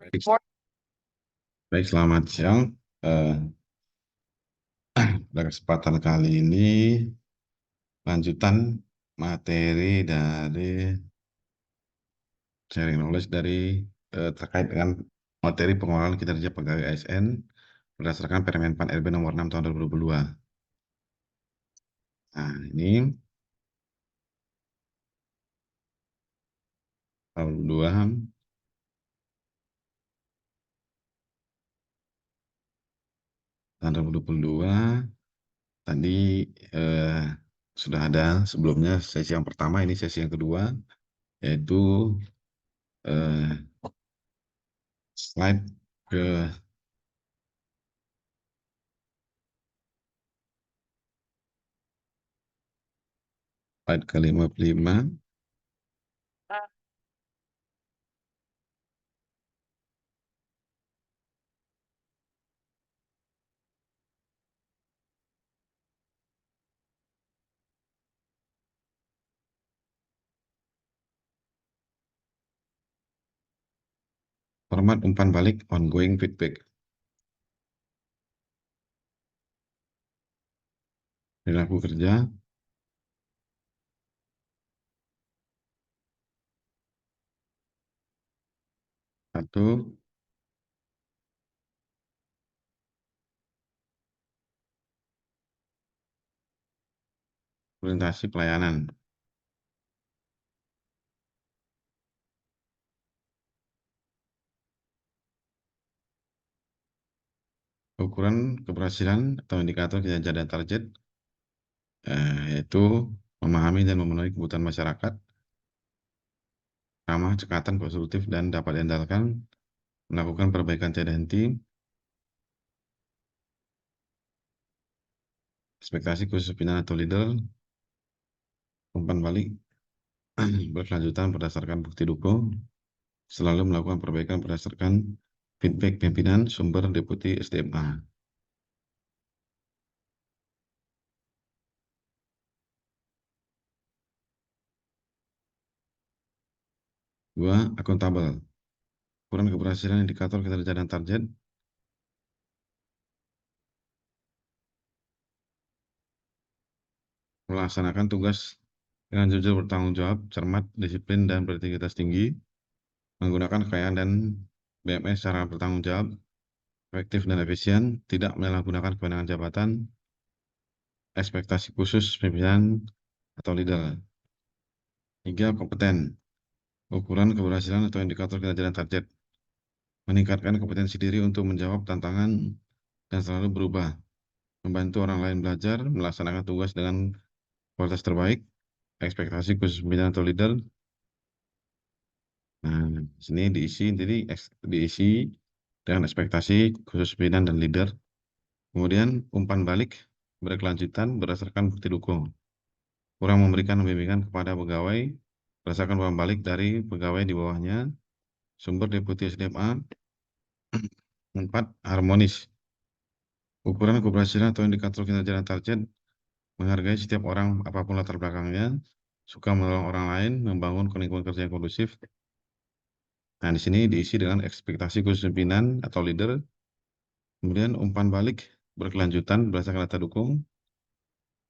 Baik, selamat siang. Eh, Pada kesempatan kali ini, lanjutan materi dari sharing knowledge terkait dengan materi pengelolaan kinerja pegawai ASN berdasarkan Permenpan RB nomor 6 tahun 2022. Nah, ini tahun 2022 tadi eh, sudah ada sebelumnya sesi yang pertama, ini sesi yang kedua, yaitu eh, slide ke slide ke 55. Format umpan balik ongoing feedback. Perilaku kerja, satu, orientasi pelayanan. Ukuran keberhasilan atau indikator kinerja dan target, yaitu memahami dan memenuhi kebutuhan masyarakat, ramah, cekatan, konstruktif, dan dapat diandalkan, melakukan perbaikan tiada henti, ekspektasi khusus pimpinan atau leader, umpan balik, berkelanjutan berdasarkan bukti dukung, selalu melakukan perbaikan berdasarkan feedback pimpinan, sumber, deputi, SDMA. Dua, akuntabel. Ukuran keberhasilan indikator kinerja dan target, melaksanakan tugas dengan jujur, bertanggung jawab, cermat, disiplin, dan berintegritas tinggi, menggunakan kekayaan dan BMS secara bertanggung jawab, efektif dan efisien, tidak menyalahgunakan kewenangan jabatan, ekspektasi khusus pimpinan atau leader. Tiga, kompeten. Ukuran keberhasilan atau indikator kinerja dan target, meningkatkan kompetensi diri untuk menjawab tantangan dan selalu berubah, membantu orang lain belajar, melaksanakan tugas dengan kualitas terbaik, ekspektasi khusus pimpinan atau leader. Nah, sini diisi dengan ekspektasi khusus pimpinan dan leader. Kemudian umpan balik berkelanjutan berdasarkan bukti dukung. Kurang memberikan bimbingan kepada pegawai berdasarkan umpan balik dari pegawai di bawahnya. Sumber deputi SDMA. 4. Harmonis. Ukuran keberhasilan atau indikator kinerja dan target, menghargai setiap orang apapun latar belakangnya, suka menolong orang lain, membangun lingkungan kerja yang kondusif. Nah, di sini diisi dengan ekspektasi khusus pimpinan atau leader. Kemudian umpan balik berkelanjutan berdasarkan data dukung.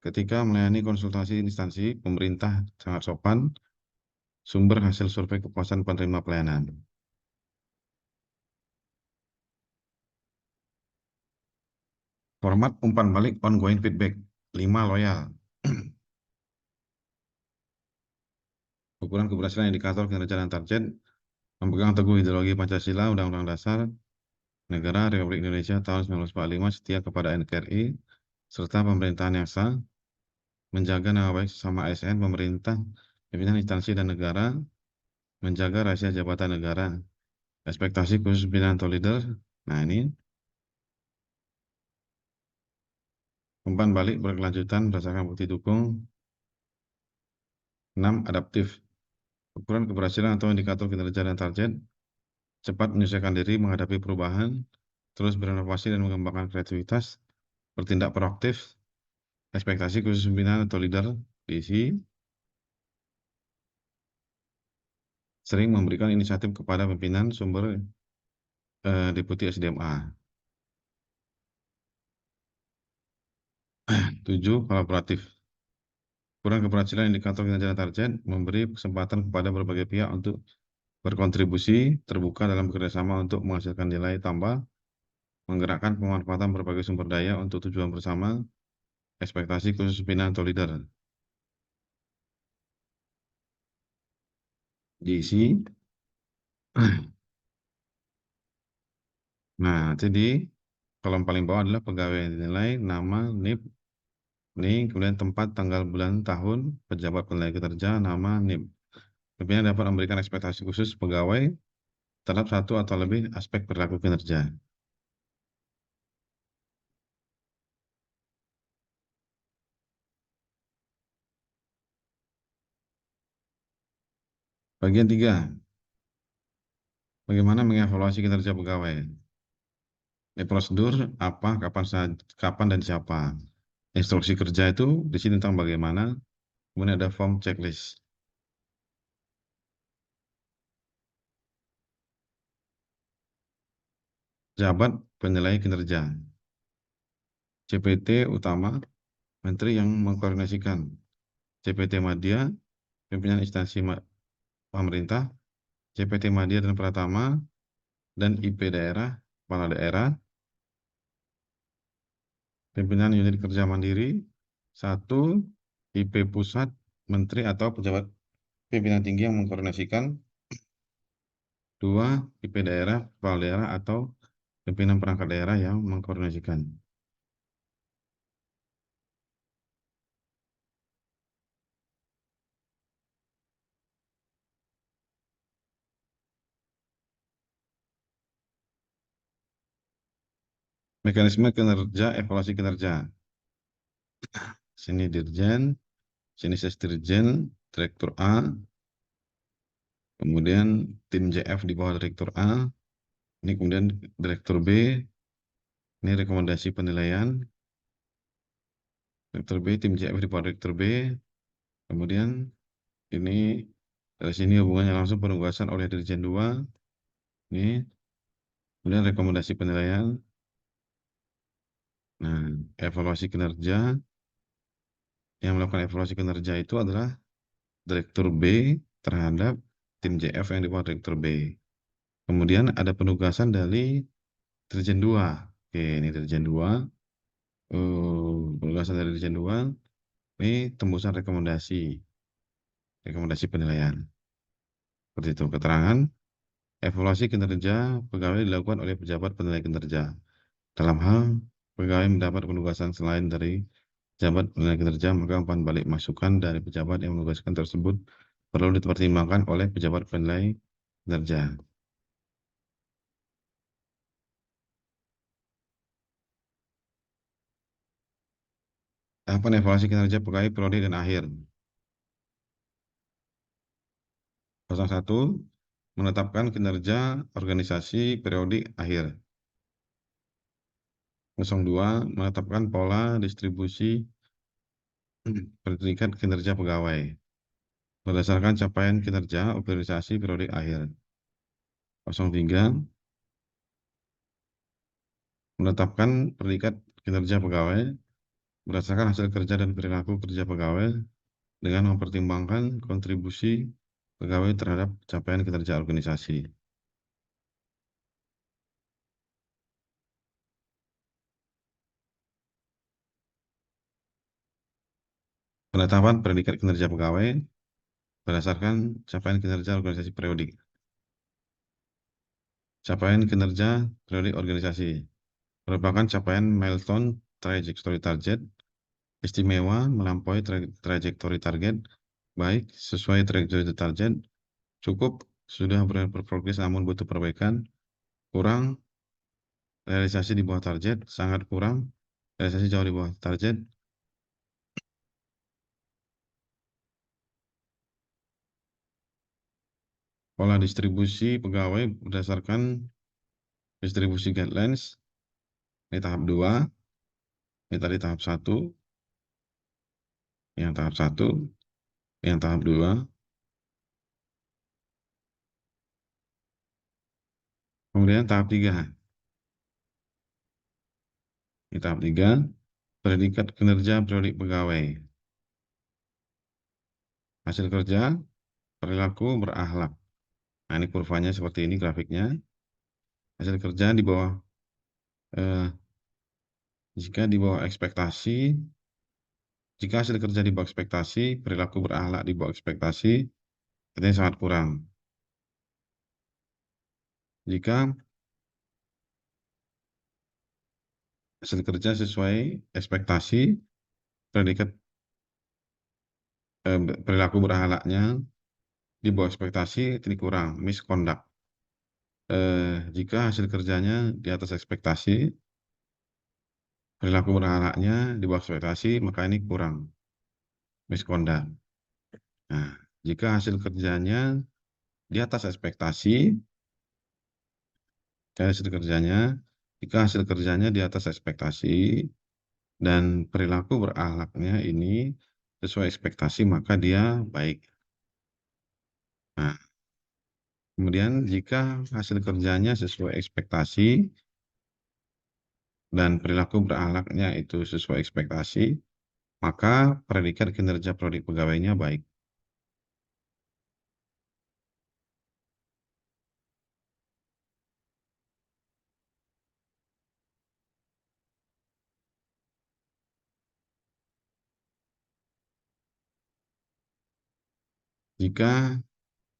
Ketika melayani konsultasi instansi pemerintah sangat sopan, sumber hasil survei kepuasan penerima pelayanan. Format umpan balik ongoing feedback. 5. Loyal. Ukuran keberhasilan indikator kinerja dan target, memegang teguh ideologi Pancasila, Undang-Undang Dasar Negara Republik Indonesia tahun 1945, setia kepada NKRI, serta pemerintahan yang sah, menjaga nama baik sesama ASN, pemerintah, pimpinan instansi dan negara, menjaga rahasia jabatan negara, ekspektasi khusus pimpinan atau leader. Nah, ini umpan balik berkelanjutan berdasarkan bukti dukung. 6. Adaptif. Ukuran keberhasilan atau indikator kinerja dan target, cepat menyesuaikan diri menghadapi perubahan, terus berinovasi dan mengembangkan kreativitas, bertindak proaktif, ekspektasi khusus pimpinan atau leader diisi, sering memberikan inisiatif kepada pimpinan, sumber Deputi SDMA. 7. Kolaboratif. Kurang keberhasilan indikator kinerja target memberi kesempatan kepada berbagai pihak untuk berkontribusi, terbuka dalam bekerjasama untuk menghasilkan nilai tambah, menggerakkan pemanfaatan berbagai sumber daya untuk tujuan bersama, ekspektasi khusus pimpinan atau leader. Diisi. Nah, jadi kolom paling bawah adalah pegawai yang dinilai, nama, NIP, ini, kemudian tempat, tanggal, bulan, tahun, pejabat penilai kinerja, nama, NIP. Pimpinan dapat memberikan ekspektasi khusus pegawai terhadap satu atau lebih aspek perilaku kinerja. Bagian 3. Bagaimana mengevaluasi kinerja pegawai? Ini prosedur apa, kapan dan siapa. Instruksi kerja itu di sini tentang bagaimana. Kemudian ada form checklist. Jabat penilai kinerja. CPT utama, menteri yang mengkoordinasikan. CPT Madya, pimpinan instansi pemerintah. CPT Madya dan Pratama, dan IP daerah, kepala daerah. Pimpinan unit kerja mandiri. 1. IP pusat, menteri atau pejabat pimpinan tinggi yang mengkoordinasikan. 2. IP daerah, kepala daerah atau pimpinan perangkat daerah yang mengkoordinasikan. Mekanisme kinerja, evaluasi kinerja. Sini dirjen, sini sesdirjen, direktur A, kemudian tim JF di bawah direktur A, ini kemudian direktur B, ini rekomendasi penilaian, direktur B, tim JF di bawah direktur B, kemudian ini dari sini hubungannya langsung penugasan oleh dirjen 2, ini kemudian rekomendasi penilaian. Nah, evaluasi kinerja, yang melakukan evaluasi kinerja itu adalah direktur B terhadap tim JF yang di bawah direktur B. Kemudian ada penugasan dari dirjen 2. Oke, ini dirjen 2. Penugasan dari dirjen 2. Ini tembusan rekomendasi penilaian. Seperti itu. Keterangan evaluasi kinerja pegawai dilakukan oleh pejabat penilai kinerja. Dalam hal pegawai mendapat penugasan selain dari pejabat penilai kinerja, maka umpan balik masukan dari pejabat yang menugaskan tersebut perlu dipertimbangkan oleh pejabat penilai kinerja. Tahapan evaluasi kinerja pegawai periode dan akhir. 01. Menetapkan kinerja organisasi periodik akhir. 02. Menetapkan pola distribusi peringkat kinerja pegawai berdasarkan capaian kinerja organisasi periodik akhir. 03. Menetapkan peringkat kinerja pegawai berdasarkan hasil kerja dan perilaku kerja pegawai dengan mempertimbangkan kontribusi pegawai terhadap capaian kinerja organisasi. Penetapan predikat kinerja pegawai berdasarkan capaian kinerja organisasi periodik. Capaian kinerja periodik organisasi merupakan capaian milestone trajectory target istimewa melampaui trajectory target, baik sesuai trajectory target, cukup, sudah berprogres namun butuh perbaikan, kurang, realisasi di bawah target, sangat kurang, realisasi jauh di bawah target. Pola distribusi pegawai berdasarkan distribusi guidelines, ini tahap 2, ini tadi tahap 1, yang tahap 1, yang tahap 2. Kemudian tahap 3. Di tahap 3, predikat kinerja periodik pegawai. Hasil kerja, perilaku berakhlak. Nah, ini kurvanya seperti ini grafiknya. Hasil kerja di bawah, jika di bawah ekspektasi, jika hasil kerja di bawah ekspektasi, perilaku berakhlak di bawah ekspektasi, artinya sangat kurang. Jika hasil kerja sesuai ekspektasi, predikat perilaku berakhlaknya di bawah ekspektasi, ini kurang, misconduct. Jika hasil kerjanya di atas ekspektasi, perilaku berakhlaknya di bawah ekspektasi, maka ini kurang, misconduct. Nah, jika hasil kerjanya di atas ekspektasi, jika hasil kerjanya di atas ekspektasi dan perilaku berakhlaknya ini sesuai ekspektasi, maka dia baik. Nah, kemudian jika hasil kerjanya sesuai ekspektasi dan perilaku berakhlaknya itu sesuai ekspektasi, maka predikat kinerja prodi pegawainya baik. Jika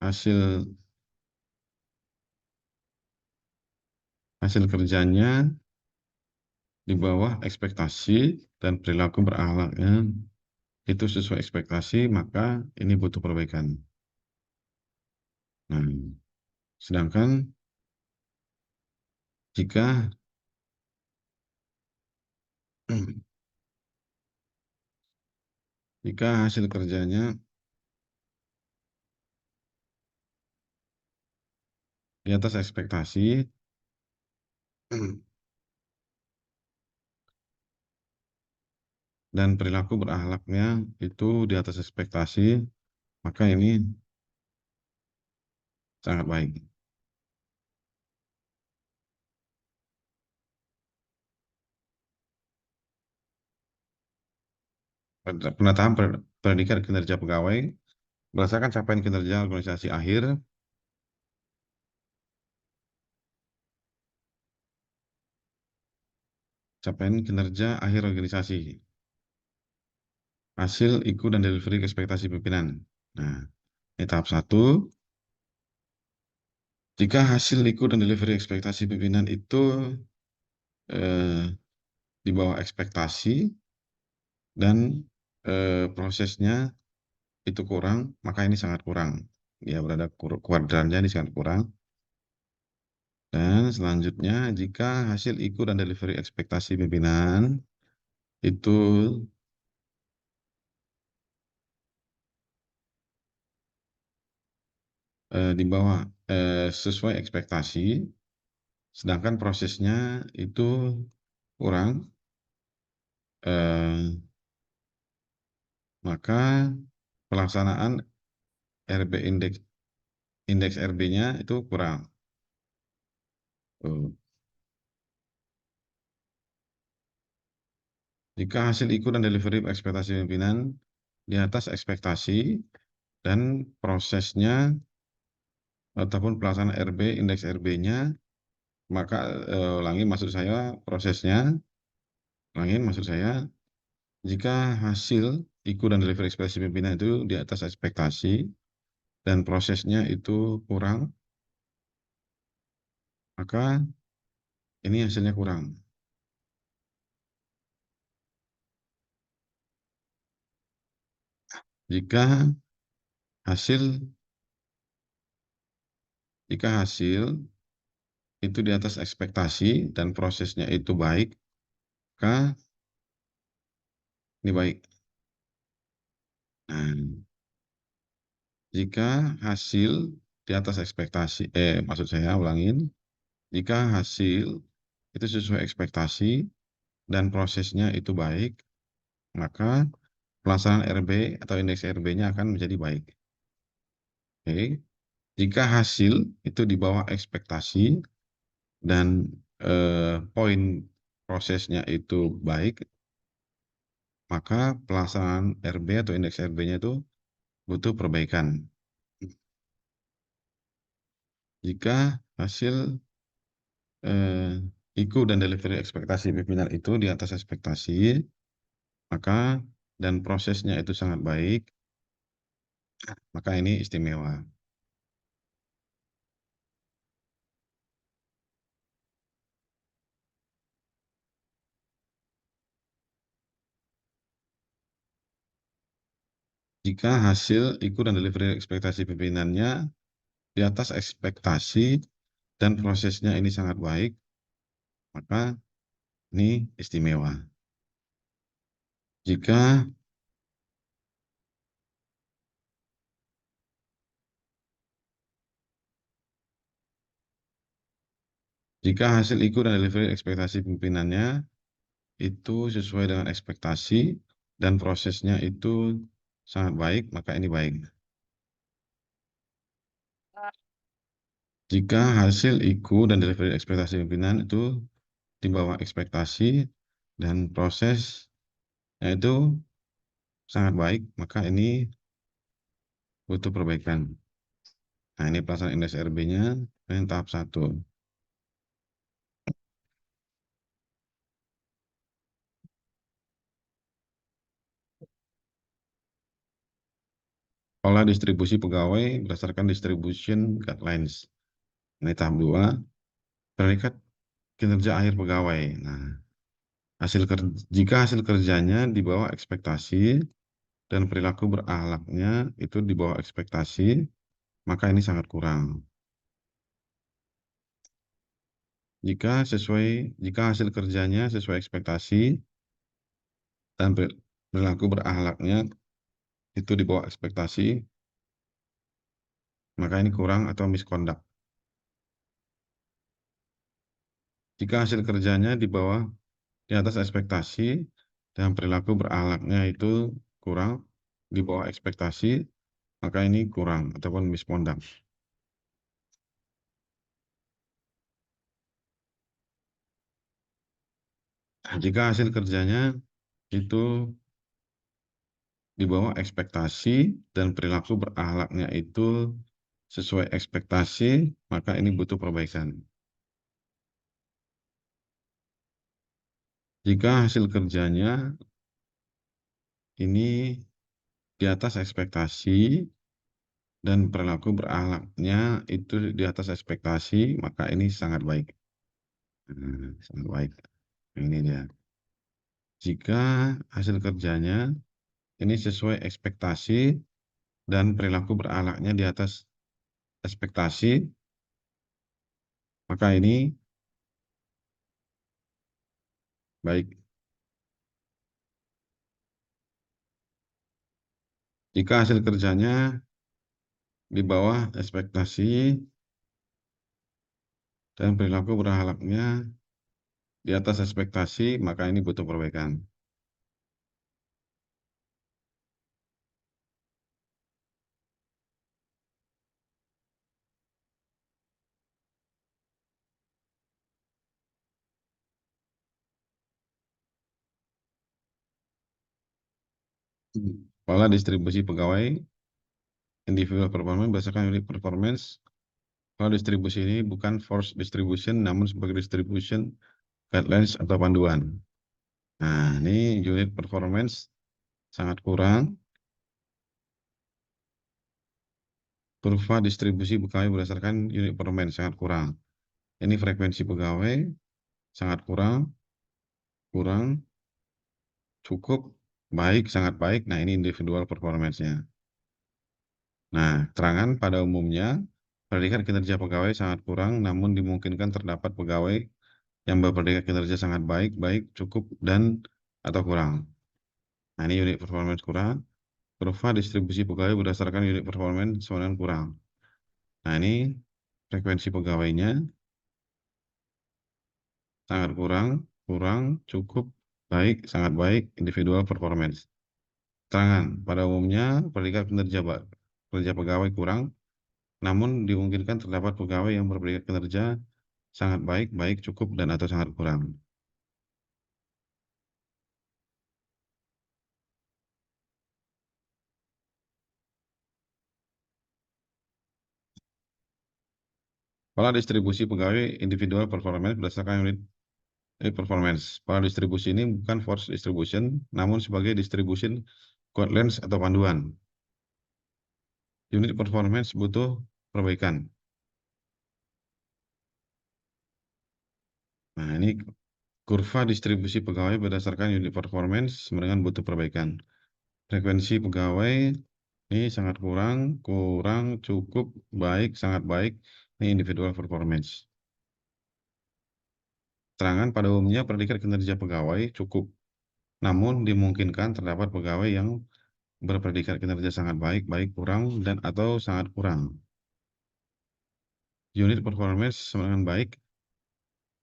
hasil kerjanya di bawah ekspektasi dan perilaku berakhlaknya itu sesuai ekspektasi, maka ini butuh perbaikan. Nah, sedangkan jika jika hasil kerjanya di atas ekspektasi dan perilaku berakhlaknya itu di atas ekspektasi, maka ini sangat baik. Penataan predikat kinerja pegawai berdasarkan capaian kinerja organisasi akhir, capaian kinerja akhir organisasi, hasil ikut dan delivery ekspektasi pimpinan. Nah, ini tahap 1. Jika hasil ikut dan delivery ekspektasi pimpinan itu eh, di bawah ekspektasi dan prosesnya itu kurang, maka ini sangat kurang. Ya, berada kuadrannya ini sangat kurang. Dan selanjutnya, jika hasil ikut dan delivery ekspektasi pimpinan itu di bawah sesuai ekspektasi, sedangkan prosesnya itu kurang, maka pelaksanaan RB indeks RB-nya itu kurang. Jika hasil ikut dan delivery ekspektasi pimpinan di atas ekspektasi dan prosesnya ataupun pelaksanaan RB indeks RB-nya, maka ulangi maksud saya jika hasil ikut dan delivery ekspektasi pimpinan itu di atas ekspektasi dan prosesnya itu kurang, maka ini hasilnya kurang. Jika hasil itu di atas ekspektasi dan prosesnya itu baik, maka ini baik. Nah, jika hasil di atas ekspektasi, maksud saya ulangin, jika hasil itu sesuai ekspektasi dan prosesnya itu baik, maka pelaksanaan RB atau indeks RB-nya akan menjadi baik. Oke. Jika hasil itu di bawah ekspektasi dan poin prosesnya itu baik, maka pelaksanaan RB atau indeks RB-nya itu butuh perbaikan. Jika hasil IQ dan delivery ekspektasi pimpinan itu di atas ekspektasi, maka dan prosesnya itu sangat baik, maka ini istimewa. Jika hasil IQ dan delivery ekspektasi pimpinannya di atas ekspektasi dan prosesnya ini sangat baik, maka ini istimewa. Jika hasil IQ dan delivery ekspektasi pimpinannya itu sesuai dengan ekspektasi dan prosesnya itu sangat baik, maka ini baik. Jika hasil IQ dan delivery ekspektasi pimpinan itu di bawah ekspektasi dan prosesnya itu sangat baik, maka ini butuh perbaikan. Nah, ini pelaksanaan indeks RB-nya, ini tahap 1. Pola distribusi pegawai berdasarkan distribution guidelines. Ini tahap 2, predikat kinerja akhir pegawai. Nah, jika hasil kerjanya di bawah ekspektasi dan perilaku berakhlaknya itu di bawah ekspektasi, maka ini sangat kurang. Jika hasil kerjanya sesuai ekspektasi dan perilaku berakhlaknya itu di bawah ekspektasi, maka ini kurang atau misconduct. Jika hasil kerjanya di atas ekspektasi dan perilaku berakhlaknya itu kurang di bawah ekspektasi, maka ini kurang ataupun misconduct. Nah, jika hasil kerjanya itu di bawah ekspektasi dan perilaku berakhlaknya itu sesuai ekspektasi, maka ini butuh perbaikan. Jika hasil kerjanya ini di atas ekspektasi dan perilaku berakhlaknya itu di atas ekspektasi, maka ini sangat baik. Sangat baik. Ini dia. Jika hasil kerjanya ini sesuai ekspektasi dan perilaku berakhlaknya di atas ekspektasi, maka ini baik. Jika hasil kerjanya di bawah ekspektasi dan perilaku berakhlaknya di atas ekspektasi, maka ini butuh perbaikan. Pola distribusi pegawai individual performance berdasarkan unit performance. Pola distribusi ini bukan force distribution, namun sebagai distribution guidelines atau panduan. Nah, ini unit performance sangat kurang. Kurva distribusi pegawai berdasarkan unit performance sangat kurang. Ini frekuensi pegawai sangat kurang, kurang, cukup, baik, sangat baik. Nah, ini individual performance-nya. Nah, keterangan pada umumnya, predikat kinerja pegawai sangat kurang, namun dimungkinkan terdapat pegawai yang berpredikat kinerja sangat baik, baik, cukup, dan atau kurang. Nah, ini unit performance kurang. Kurva distribusi pegawai berdasarkan unit performance sebenarnya kurang. Nah, ini frekuensi pegawainya sangat kurang, kurang, cukup, baik, sangat baik, individual performance. Keterangan pada umumnya predikat kinerja pegawai kurang, namun dimungkinkan terdapat pegawai yang berpredikat kinerja sangat baik, baik, cukup, dan atau sangat kurang. Pola distribusi pegawai individual performance berdasarkan unit performance. Pola distribusi ini bukan force distribution, namun sebagai distribution guidelines atau panduan. Unit performance butuh perbaikan. Nah, ini kurva distribusi pegawai berdasarkan unit performance dengan butuh perbaikan. Frekuensi pegawai ini sangat kurang, kurang, cukup, baik, sangat baik. Ini individual performance. Keterangan pada umumnya predikat kinerja pegawai cukup, namun dimungkinkan terdapat pegawai yang berpredikat kinerja sangat baik, baik, kurang, dan atau sangat kurang. Unit performance dengan baik,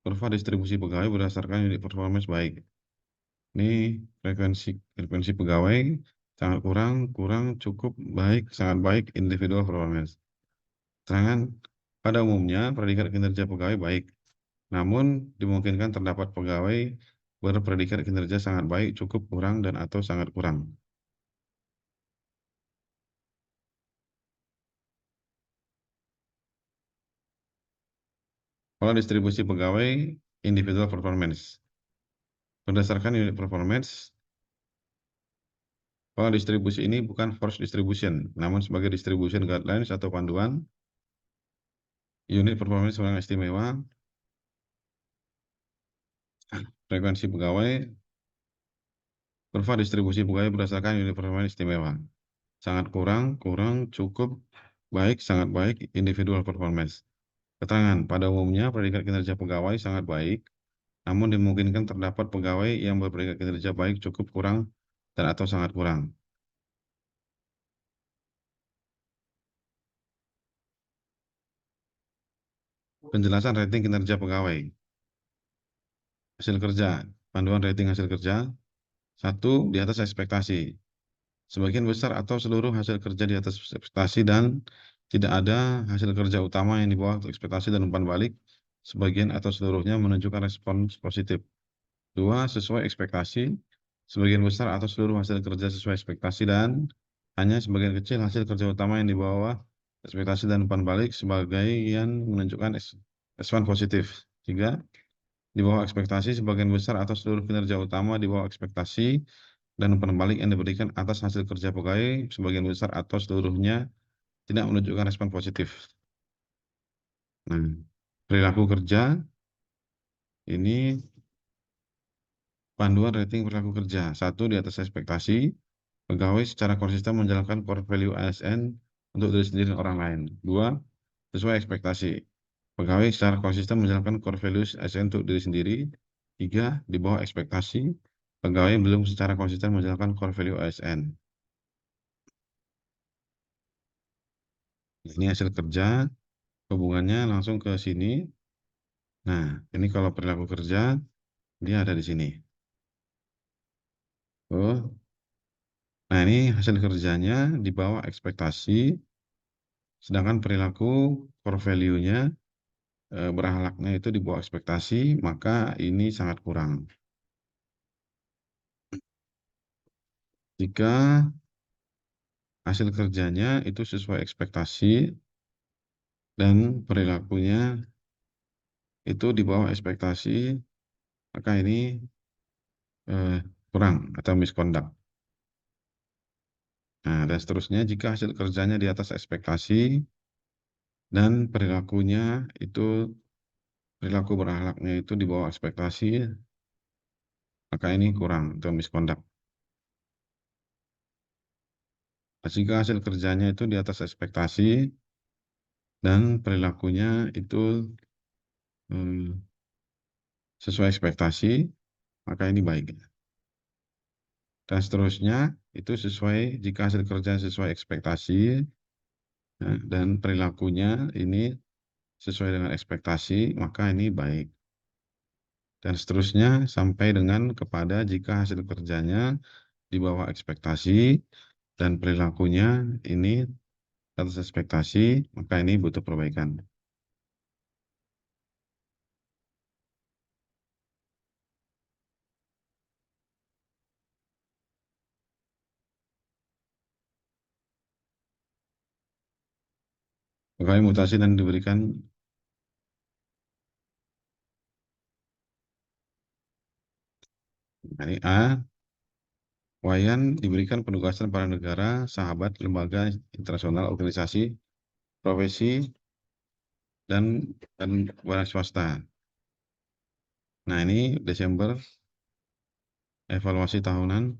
kurva distribusi pegawai berdasarkan unit performance baik. Ini frekuensi pegawai sangat kurang, kurang, cukup, baik, sangat baik, individual performance. Keterangan pada umumnya predikat kinerja pegawai baik, namun dimungkinkan terdapat pegawai berpredikat kinerja sangat baik, cukup, kurang, dan atau sangat kurang. Pola distribusi pegawai individual performance. Berdasarkan unit performance, pola distribusi ini bukan force distribution, namun sebagai distribution guidelines atau panduan. Unit performance yang istimewa, frekuensi pegawai, kurva distribusi pegawai berdasarkan unit performance istimewa. Sangat kurang, kurang, cukup, baik, sangat baik, individual performance. Keterangan, pada umumnya predikat kinerja pegawai sangat baik, namun dimungkinkan terdapat pegawai yang berpredikat kinerja baik, cukup, kurang, dan atau sangat kurang. Penjelasan rating kinerja pegawai. Hasil kerja, panduan rating hasil kerja. 1, di atas ekspektasi. Sebagian besar atau seluruh hasil kerja di atas ekspektasi dan tidak ada hasil kerja utama yang di bawah ekspektasi dan umpan balik. Sebagian atau seluruhnya menunjukkan respons positif. 2, sesuai ekspektasi. Sebagian besar atau seluruh hasil kerja sesuai ekspektasi dan hanya sebagian kecil hasil kerja utama yang di bawah ekspektasi dan umpan balik sebagian menunjukkan respons positif. 3, di bawah ekspektasi sebagian besar atau seluruh kinerja utama di bawah ekspektasi dan umpan balik yang diberikan atas hasil kerja pegawai sebagian besar atau seluruhnya tidak menunjukkan respon positif. Nah, perilaku kerja ini panduan rating perilaku kerja. 1, di atas ekspektasi. Pegawai secara konsisten menjalankan core value ASN untuk diri sendiri dan orang lain. 2, sesuai ekspektasi. Pegawai secara konsisten menjalankan core values ASN untuk diri sendiri. 3, di bawah ekspektasi. Pegawai belum secara konsisten menjalankan core value ASN. Ini hasil kerja, hubungannya langsung ke sini. Nah, ini kalau perilaku kerja, dia ada di sini. Oh, nah ini hasil kerjanya di bawah ekspektasi, sedangkan perilaku core value-nya berakhlaknya itu di bawah ekspektasi, maka ini sangat kurang. Jika hasil kerjanya itu sesuai ekspektasi dan perilakunya itu di bawah ekspektasi, maka ini kurang atau misconduct. Nah, dan seterusnya jika hasil kerjanya di atas ekspektasi dan perilaku berakhlaknya itu di bawah ekspektasi, maka ini kurang atau misconduct. Jika hasil kerjanya itu di atas ekspektasi dan perilakunya itu sesuai ekspektasi, maka ini baik. Dan seterusnya itu jika hasil kerja sesuai ekspektasi dan perilakunya ini sesuai dengan ekspektasi, maka ini baik. Dan seterusnya sampai dengan kepada jika hasil kerjanya di bawah ekspektasi dan perilakunya ini di atas ekspektasi, maka ini butuh perbaikan. Dan seterusnya sampai dengan kepada jika hasil kerjanya di bawah ekspektasi dan perilakunya ini di atas ekspektasi, maka ini baik. Dan seterusnya sampai dengan kepada jika hasil kerjanya di bawah ekspektasi dan perilakunya ini di atas ekspektasi, maka ini butuh perbaikan. Dan seterusnya sampai dengan kepada jika hasil kerjanya di bawah ekspektasi dan perilakunya ini di atas ekspektasi, maka ini butuh perbaikan. pegawai mutasi dan diberikan. Nah, ini A. Wayan diberikan penugasan pada negara, sahabat, lembaga internasional, organisasi, profesi, dan barang swasta. Nah, ini Desember evaluasi tahunan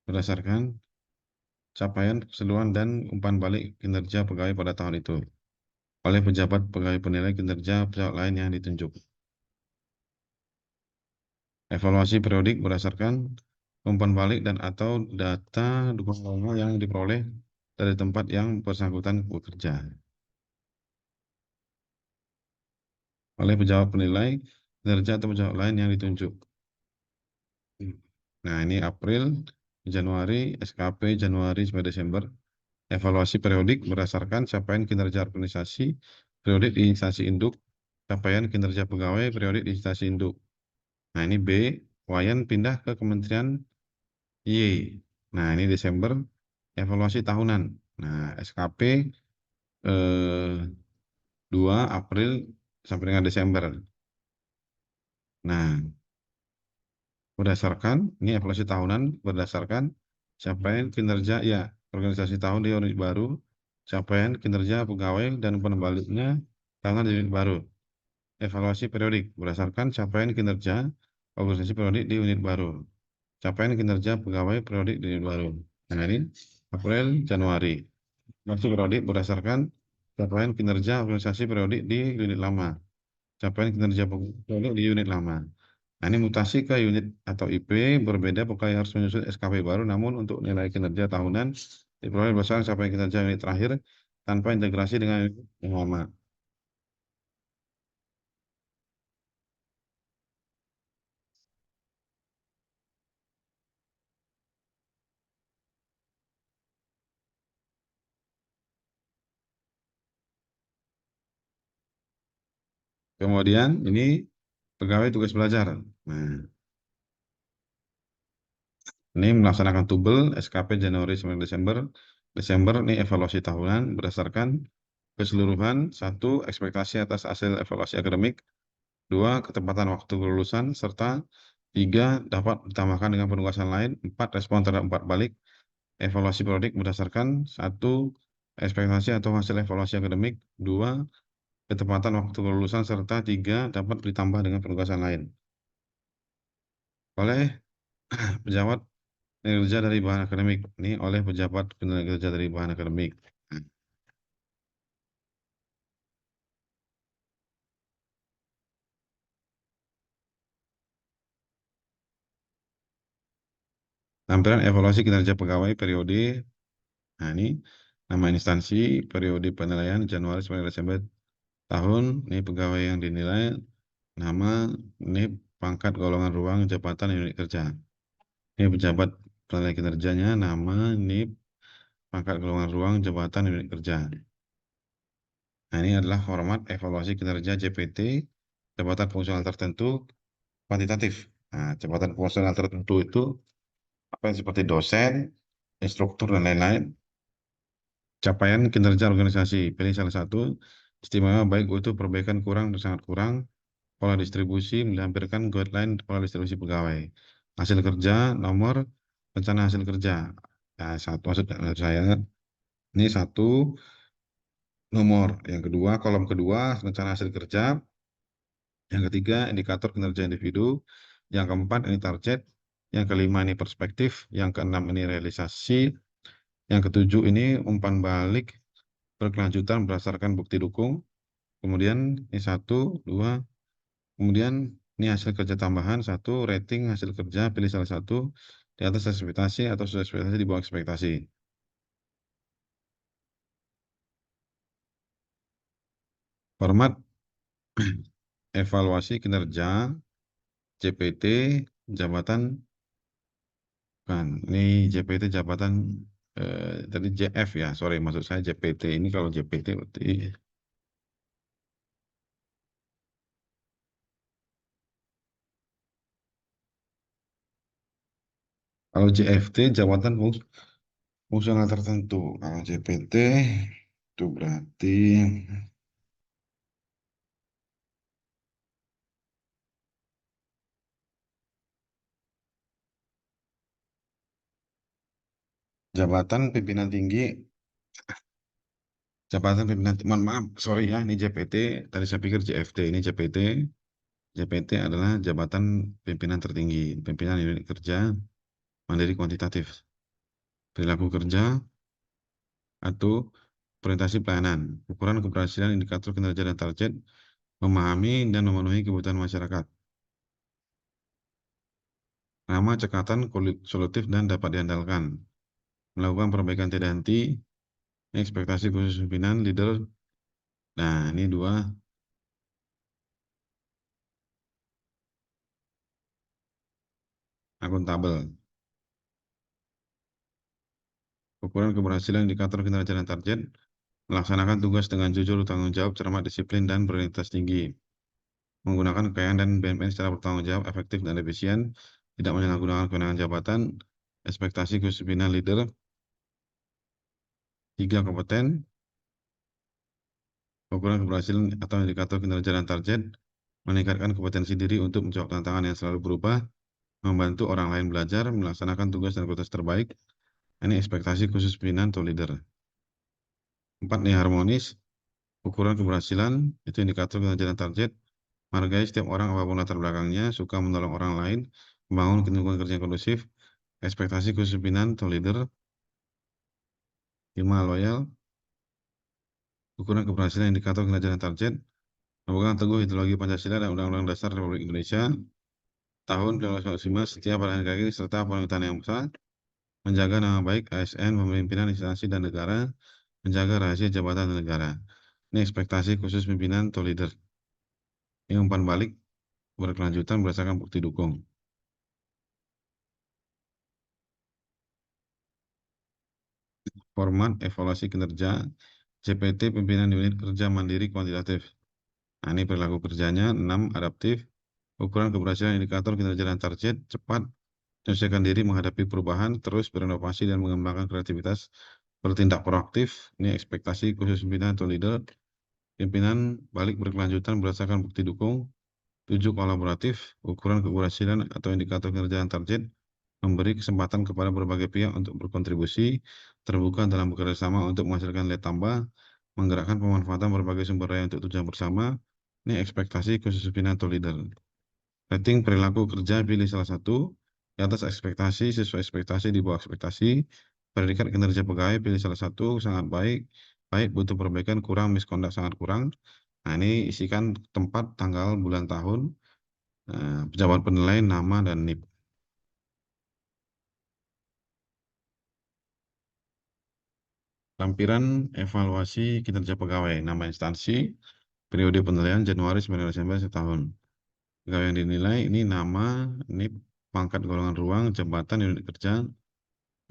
berdasarkan capaian, keseluruhan, dan umpan balik kinerja pegawai pada tahun itu oleh pejabat pegawai penilai kinerja pejabat lain yang ditunjuk. Evaluasi periodik berdasarkan umpan balik dan atau data dukungan lainnya yang diperoleh dari tempat yang bersangkutan bekerja oleh pejabat penilai kinerja atau pejabat lain yang ditunjuk. Nah, ini April, Januari, SKP, Januari sampai Desember. Evaluasi periodik berdasarkan capaian kinerja organisasi, periodik di instansi induk, capaian kinerja pegawai, periodik di instansi induk. Nah, ini B, Wayan pindah ke Kementerian Y. Nah, ini Desember, evaluasi tahunan. Nah, SKP 2 April sampai dengan Desember. Nah, ini evaluasi tahunan berdasarkan capaian kinerja ya organisasi tahun di unit baru, capaian kinerja pegawai dan penembaliknya tahunan di unit baru. Evaluasi periodik berdasarkan capaian kinerja organisasi periodik di unit baru, capaian kinerja pegawai periodik di unit baru. Nah, ini April Januari. Evaluasi periodik berdasarkan capaian kinerja organisasi periodik di unit lama, capaian kinerja pegawai di unit lama. Nah, ini mutasi ke unit atau IP berbeda, pegawai harus menyusun SKP baru, namun untuk nilai kinerja tahunan diperoleh berdasarkan capaian kinerja unit terakhir tanpa integrasi dengan unit yang lama. Kemudian ini pegawai tugas belajar. Nah, ini melaksanakan tubel SKP Januari sampai Desember. Desember ini evaluasi tahunan berdasarkan keseluruhan. Satu, ekspektasi atas hasil evaluasi akademik. Dua, ketepatan waktu kelulusan. Serta tiga, dapat ditambahkan dengan penugasan lain. Empat, respon terhadap empat balik. Evaluasi periodik berdasarkan satu, ekspektasi atau hasil evaluasi akademik. Dua, ketepatan waktu kelulusan. Serta tiga, dapat ditambah dengan penugasan lain. Oleh pejabat kinerja dari bahan akademik. Ini oleh pejabat kinerja dari bahan akademik. Nah, tampilan evaluasi kinerja pegawai periode. Nah, ini nama instansi, periode penilaian Januari sampai Desember tahun. Ini pegawai yang dinilai, nama, ini pangkat, golongan, ruang, jabatan, unit kerja. Ini pejabat penilai kinerjanya, nama, ini pangkat, golongan, ruang, jabatan, unit kerja. Nah, ini adalah format evaluasi kinerja JPT, jabatan fungsional tertentu, kuantitatif. Nah, jabatan fungsional tertentu itu apa yang seperti dosen, instruktur, dan lain-lain. Capaian kinerja organisasi, pilih salah satu. Istimewa baik itu perbaikan kurang dan sangat kurang, pola distribusi, melampirkan guideline pola distribusi pegawai. Hasil kerja, nomor, rencana hasil kerja. Nah, satu maksud saya, ini satu, nomor. Yang kedua, kolom kedua, rencana hasil kerja. Yang ketiga, indikator kinerja individu. Yang keempat, ini target. Yang kelima, ini perspektif. Yang keenam, ini realisasi. Yang ketujuh, ini umpan balik berkelanjutan berdasarkan bukti dukung. Kemudian, ini satu, dua. Kemudian, ini hasil kerja tambahan. Satu, rating hasil kerja. Pilih salah satu di atas ekspektasi atau sesuai ekspektasi di bawah ekspektasi. Format evaluasi kinerja JPT jabatan. Kan, ini JPT jabatan tadi JF ya, sorry maksud saya JPT ini kalau JPT berarti kalau JFT jabatan Fungsional tertentu. Kalau JPT itu berarti jabatan pimpinan tinggi, jabatan pimpinan, mohon maaf, sorry ya, ini JPT, tadi saya pikir JFT, ini JPT. JPT adalah jabatan pimpinan tertinggi, pimpinan unit kerja mandiri kuantitatif, perilaku kerja atau orientasi pelayanan, ukuran keberhasilan, indikator kinerja dan target, memahami dan memenuhi kebutuhan masyarakat, nama cekatan solutif dan dapat diandalkan, melakukan perbaikan tidak henti, ekspektasi khusus pimpinan, leader. Nah, ini dua akuntabel, ukuran keberhasilan, indikator kinerja dan target, melaksanakan tugas dengan jujur, tanggung jawab, cermat, disiplin, dan berintegritas tinggi, menggunakan kekayaan dan BMN secara bertanggung jawab, efektif, dan efisien, tidak menyalahgunakan kewenangan jabatan, ekspektasi khusus pimpinan, leader, tiga kompeten, ukuran keberhasilan atau indikator kinerja dan target, meningkatkan kompetensi diri untuk menjawab tantangan yang selalu berubah, membantu orang lain belajar, melaksanakan tugas dan kualitas terbaik. Ini ekspektasi khusus pimpinan atau leader. Empat, nih harmonis, ukuran keberhasilan, itu indikator kinerja dan target, menghargai setiap orang apapun latar belakangnya, suka menolong orang lain, membangun lingkungan kerja yang kondusif, ekspektasi khusus pimpinan atau leader. Lima, loyal, ukuran keberhasilan, indikator kinerja dan target, memegang teguh ideologi Pancasila dan Undang-Undang Dasar Republik Indonesia tahun 1945, setia pada NKRI serta pemerintahan yang besar, menjaga nama baik ASN, pemimpinan instansi dan negara, menjaga rahasia jabatan dan negara. Ini ekspektasi khusus pimpinan atau leader. Ini umpan balik berkelanjutan berdasarkan bukti dukung. Format evaluasi kinerja CPT pimpinan unit kerja mandiri kuantitatif. Nah, ini perilaku kerjanya 6, adaptif, ukuran keberhasilan, indikator kinerja dan target, cepat, menyesuaikan diri menghadapi perubahan, terus berinovasi dan mengembangkan kreativitas, bertindak proaktif. Ini ekspektasi khusus pimpinan atau leader. Pimpinan balik berkelanjutan berdasarkan bukti dukung. 7, kolaboratif, ukuran keberhasilan atau indikator kinerja dan target, memberi kesempatan kepada berbagai pihak untuk berkontribusi, terbuka dalam bekerja sama untuk menghasilkan nilai tambah, menggerakkan pemanfaatan berbagai sumber daya untuk tujuan bersama. Ini ekspektasi khusus pimpinan atau leader. Rating perilaku kerja, pilih salah satu. Di atas ekspektasi, sesuai ekspektasi, di bawah ekspektasi. Predikat kinerja pegawai, pilih salah satu. Sangat baik, baik, butuh perbaikan, kurang, misconduct, sangat kurang. Nah, ini isikan tempat, tanggal, bulan, tahun, pejabat penilai, nama, dan NIP. Lampiran evaluasi kinerja pegawai, nama instansi, periode penilaian Januari sampai Desember setahun. Pegawai yang dinilai ini nama, NIP, pangkat golongan ruang, jabatan, unit kerja,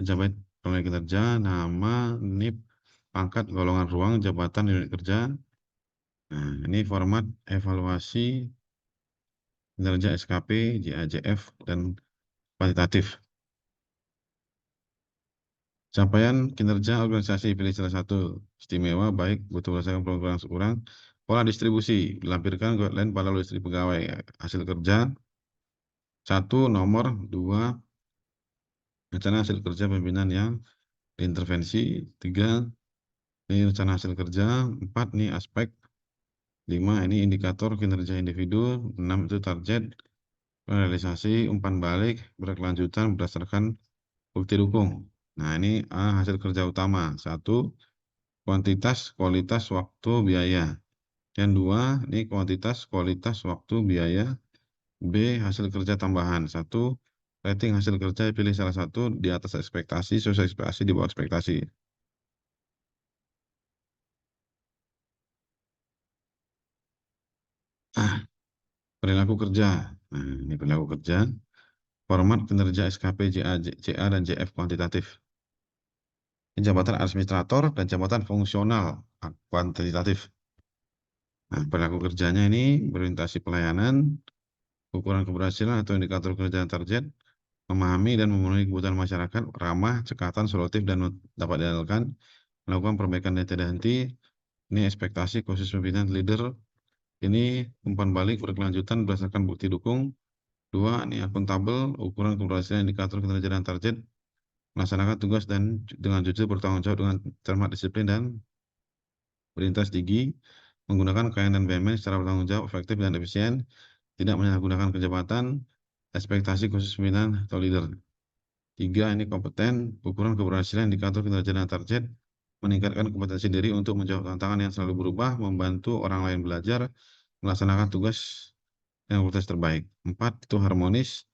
pejabat penilai kinerja, nama, NIP, pangkat golongan ruang, jabatan, unit kerja. Nah, ini format evaluasi kinerja SKP, JAJF, dan kuantitatif. Capaian kinerja organisasi, pilih salah satu. Istimewa, baik, butuh berdasarkan program kurang. Pola distribusi, dilampirkan guideline pada listrik pegawai. Hasil kerja, 1, nomor, 2, rencana hasil kerja pimpinan yang diintervensi, 3, ini rencana hasil kerja, 4, ini aspek, 5, ini indikator kinerja individu, 6, itu target, realisasi, umpan balik, berkelanjutan berdasarkan bukti dukung. Nah, ini A, hasil kerja utama, 1, kuantitas, kualitas, waktu, biaya. Yang 2, ini kuantitas, kualitas, waktu, biaya. B, hasil kerja tambahan. 1, rating hasil kerja, pilih salah satu, di atas ekspektasi, sesuai ekspektasi, di bawah ekspektasi. Ah, perilaku kerja. Nah, ini perilaku kerja. Format kinerja SKP, JA, dan JF kuantitatif. Ini jabatan administrator dan jabatan fungsional kuantitatif. Nah, perilaku kerjanya ini berorientasi pelayanan, ukuran keberhasilan atau indikator kerja target, memahami dan memenuhi kebutuhan masyarakat, ramah, cekatan, solutif, dan dapat diandalkan, melakukan perbaikan yang tidak henti. Ini ekspektasi khusus pimpinan leader. Ini umpan balik berkelanjutan berdasarkan bukti dukung. Dua, ini akuntabel, ukuran keberhasilan indikator kinerja dan target, melaksanakan tugas dan dengan jujur bertanggung jawab dengan cermat, disiplin, dan berintas tinggi, menggunakan kekayaan dan BUMN secara bertanggung jawab, efektif, dan efisien, tidak menyalahgunakan kejabatan, ekspektasi khusus pimpinan atau leader. Tiga, ini kompeten, ukuran keberhasilan indikator kinerja dan target, meningkatkan kompetensi diri untuk menjawab tantangan yang selalu berubah, membantu orang lain belajar, melaksanakan tugas yang kualitas terbaik. Empat, itu harmonis,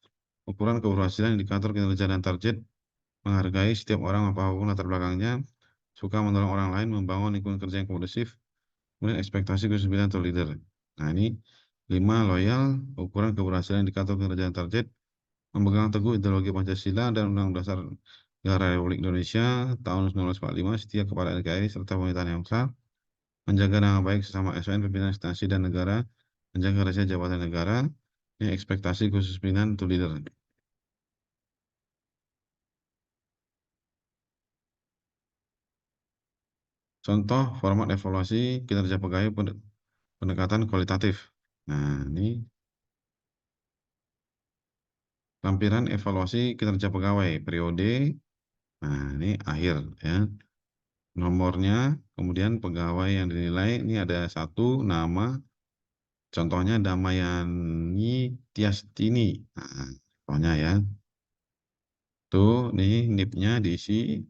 ukuran keberhasilan indikator kinerja dan target, menghargai setiap orang apapun latar belakangnya, suka menolong orang lain, membangun lingkungan kerja yang kondusif, kemudian ekspektasi khusus pimpinan atau leader. Nah ini lima, loyal, ukuran keberhasilan indikator kinerja dan target, memegang teguh ideologi Pancasila dan Undang-Undang Dasar Negara Republik Indonesia tahun 1945, setia kepada NKRI serta pemerintahan yang sah, menjaga nama baik sesama ASN, pimpinan instansi dan negara, menjaga rahasia jabatan negara. Ini ekspektasi khusus pimpinan to leader. Contoh format evaluasi kinerja pegawai pendekatan kualitatif. Nah, ini lampiran evaluasi kinerja pegawai periode. Nah, ini akhir ya. Nomornya, kemudian pegawai yang dinilai ini ada satu nama, contohnya Damayani Tiastini. Nah, contohnya ya. Tuh, nih NIP-nya diisi.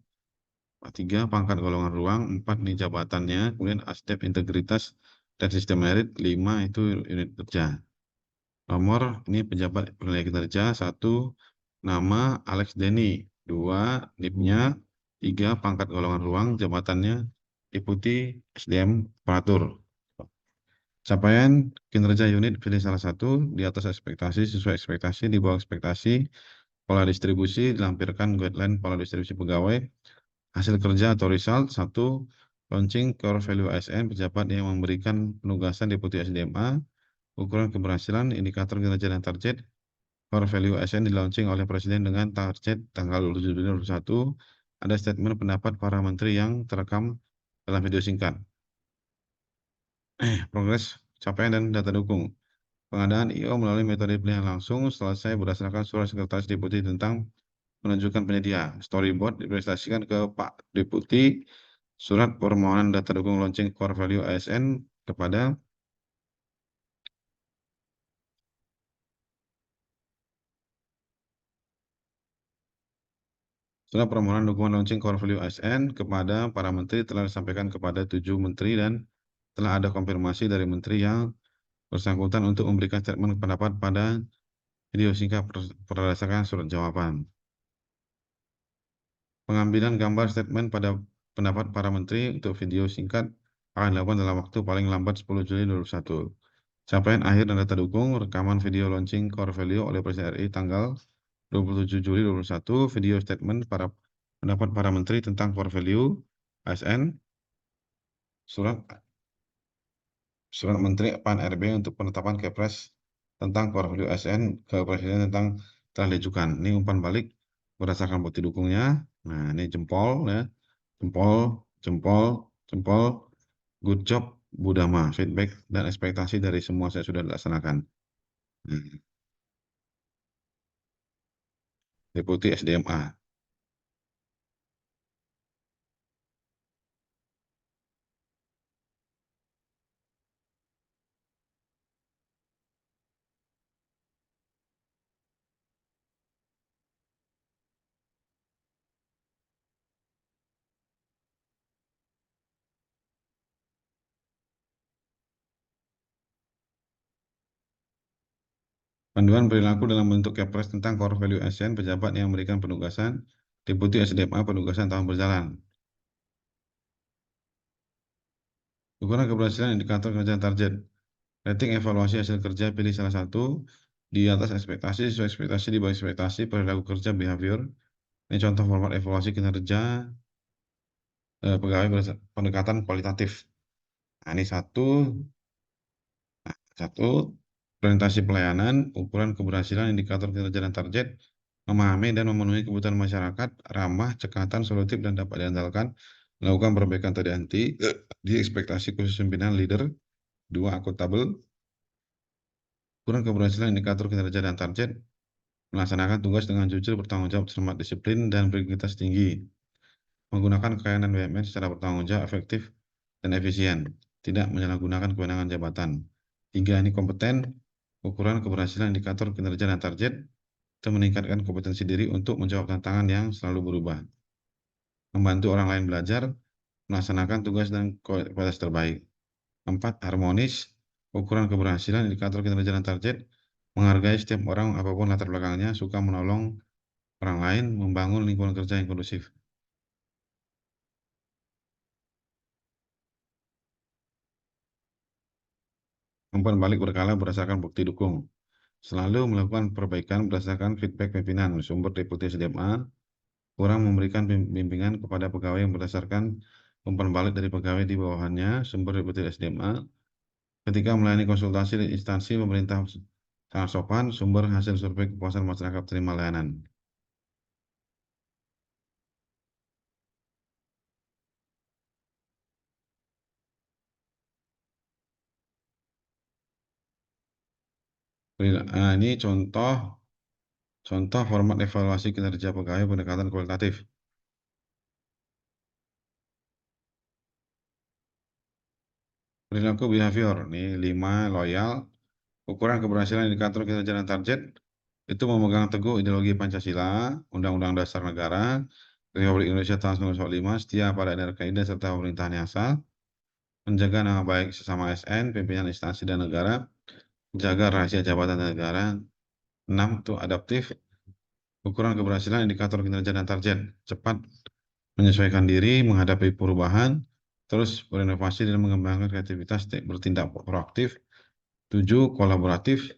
Tiga, pangkat golongan ruang. Empat, nih jabatannya. Kemudian aspek integritas dan sistem merit. Lima, itu unit kerja. Nomor, ini pejabat penilai kinerja. Satu, nama Alex Denny. Dua, NIP-nya. Tiga, pangkat golongan ruang. Jabatannya ikuti SDM operator. Capaian kinerja unit pilih salah satu, di atas ekspektasi, sesuai ekspektasi, di bawah ekspektasi, pola distribusi, dilampirkan guideline pola distribusi pegawai, hasil kerja atau result. Satu, launching core value ASN, pejabat yang memberikan penugasan deputi SDMA, ukuran keberhasilan, indikator kinerja dan target. Core value ASN di launching oleh Presiden dengan target tanggal 7 Juli 2021. Ada statement pendapat para menteri yang terekam dalam video singkat. Progres capaian dan data dukung. Pengadaan IO melalui metode pilihan langsung selesai berdasarkan surat sekretaris deputi tentang menunjukkan penyedia. Storyboard dipresentasikan ke Pak Deputi. Surat permohonan data dukung launching core value ASN kepada surat permohonan dukungan launching core value ASN kepada para menteri telah disampaikan kepada 7 menteri dan telah ada konfirmasi dari menteri yang bersangkutan untuk memberikan statement pendapat pada video singkat berdasarkan surat jawaban. Pengambilan gambar statement pada pendapat para menteri untuk video singkat akan dilakukan dalam waktu paling lambat 10 Juli 2021. Capaian akhir dan data dukung, rekaman video launching core value oleh Presiden RI tanggal 27 Juli 2021, video statement para pendapat para menteri tentang core value ASN, surat Menteri PAN RB untuk penetapan Kepres tentang core value ASN ke Presiden tentang telah diajukan. Ini umpan balik berdasarkan bukti dukungnya. Nah, ini jempol ya. Jempol, jempol, jempol. Good job, Budama. Feedback dan ekspektasi dari semua saya sudah dilaksanakan. Hmm. Deputi SDMA. Panduan perilaku dalam bentuk Kepres tentang core value ASN pejabat yang memberikan penugasan Deputi SDMA penugasan tahun berjalan. Ukuran keberhasilan indikator kerja target. Rating evaluasi hasil kerja pilih salah satu di atas ekspektasi, sesuai ekspektasi, di bawah ekspektasi, perilaku kerja, behavior. Ini contoh format evaluasi kinerja pegawai pendekatan kualitatif. Nah, ini satu, presentasi pelayanan, ukuran keberhasilan, indikator kinerja dan target, memahami dan memenuhi kebutuhan masyarakat, ramah, cekatan, solutif, dan dapat diandalkan, melakukan perbaikan tadi anti, di ekspektasi khusus pimpinan leader, dua, akuntabel, kurang keberhasilan indikator kinerja dan target, melaksanakan tugas dengan jujur, bertanggung jawab, cermat, disiplin, dan berintegritas tinggi, menggunakan kekayaan dan BUMN secara bertanggung jawab, efektif, dan efisien, tidak menyalahgunakan kewenangan jabatan. Tiga, ini kompeten, ukuran keberhasilan indikator kinerja dan target, itu meningkatkan kompetensi diri untuk menjawab tantangan yang selalu berubah, membantu orang lain belajar, melaksanakan tugas dan kualitas terbaik. Empat, harmonis, ukuran keberhasilan indikator kinerja dan target, menghargai setiap orang apapun latar belakangnya, suka menolong orang lain, membangun lingkungan kerja yang kondusif. Umpan balik berkala berdasarkan bukti dukung. Selalu melakukan perbaikan berdasarkan feedback pimpinan, sumber deputi SDMA, kurang memberikan bimbingan kepada pegawai yang berdasarkan umpan balik dari pegawai di bawahannya, sumber deputi SDMA, ketika melayani konsultasi di instansi pemerintah sangat sopan, sumber hasil survei kepuasan masyarakat terima layanan. Ini contoh format evaluasi kinerja pegawai pendekatan kualitatif. Perilaku behavior, ini 5, loyal, ukuran keberhasilan indikator kinerja dan target, itu memegang teguh ideologi Pancasila, Undang-Undang Dasar Negara, Republik Indonesia tahun 1945, setia pada NRKI serta pemerintahan yang sah, menjaga nama baik sesama SN, pimpinan instansi dan negara, jaga rahasia jabatan dan negara. 6, itu adaptif, ukuran keberhasilan indikator kinerja dan target, cepat menyesuaikan diri, menghadapi perubahan, terus berinovasi dan mengembangkan kreativitas, bertindak proaktif. 7, kolaboratif,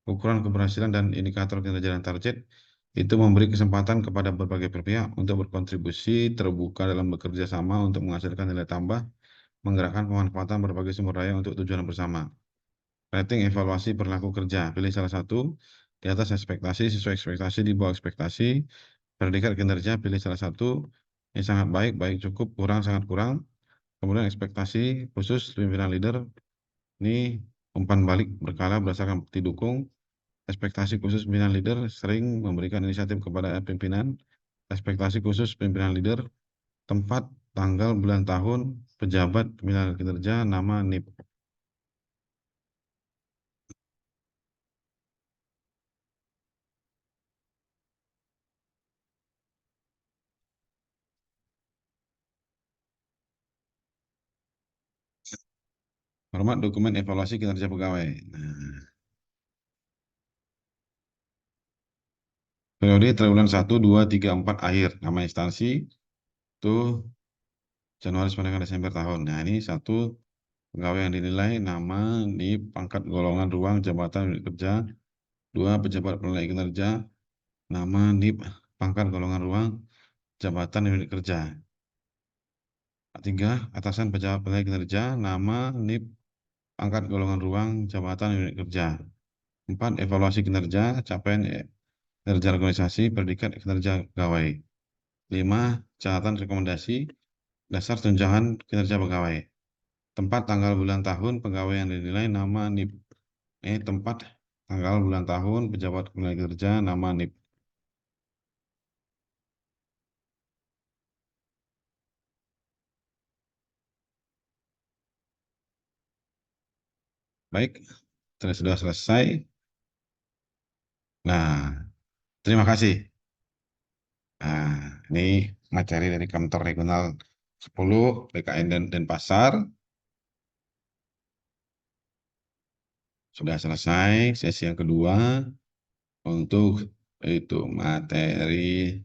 ukuran keberhasilan dan indikator kinerja dan target, itu memberi kesempatan kepada berbagai pihak untuk berkontribusi, terbuka dalam bekerja sama untuk menghasilkan nilai tambah, menggerakkan pemanfaatan berbagai sumber daya untuk tujuan bersama. Rating evaluasi perilaku kerja, pilih salah satu, di atas ekspektasi, sesuai ekspektasi, di bawah ekspektasi, predikat kinerja, pilih salah satu, ini sangat baik, baik cukup, kurang, sangat kurang, kemudian ekspektasi khusus pimpinan leader, ini umpan balik berkala berdasarkan bukti dukung, ekspektasi khusus pimpinan leader sering memberikan inisiatif kepada pimpinan, ekspektasi khusus pimpinan leader, tempat, tanggal, bulan, tahun, pejabat, pimpinan kinerja, nama, NIP. Format dokumen evaluasi kinerja pegawai. Nah, periode triwulan 1, 2, 3, 4 akhir. Nama instansi itu Januari sampai dengan Desember tahun. Nah, ini satu pegawai yang dinilai, nama, NIP, pangkat, golongan, ruang, jabatan, unit kerja. Dua, pejabat penilai kinerja, nama, NIP, pangkat, golongan, ruang, jabatan, unit kerja. Tiga, atasan pejabat penilai kinerja, nama, NIP, pangkat, golongan, ruang, jabatan, unit kerja. Empat, evaluasi kinerja, capaian kinerja organisasi, predikat kinerja pegawai. Lima, catatan rekomendasi, dasar tunjangan kinerja pegawai. Tempat, tanggal, bulan, tahun, pegawai yang dinilai, nama, NIP. Tempat, tanggal, bulan, tahun, pejabat penilai kinerja, nama, NIP. Baik, sudah selesai. Nah, terima kasih. Nah, ini materi dari Kantor Regional 10 BKN dan Denpasar. Sudah selesai sesi yang kedua untuk itu materi.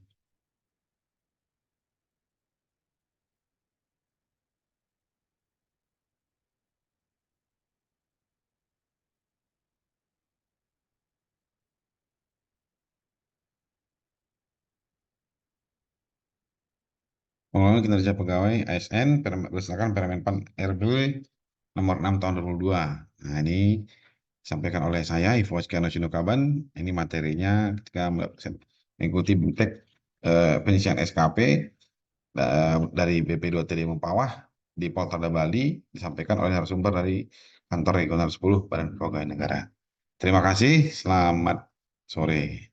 Pengelolaan kinerja pegawai ASN berdasarkan Permen Pan RB nomor 6 tahun 2002. Nah, ini disampaikan oleh saya Ivo Askiano Sinukaban. Ini materinya ketika mengikuti penyisian SKP dari BP2 TD Mempawah di Polda Bali, disampaikan oleh narasumber dari Kantor Regional 10 Badan Kepegawaian Negara. Terima kasih, selamat sore.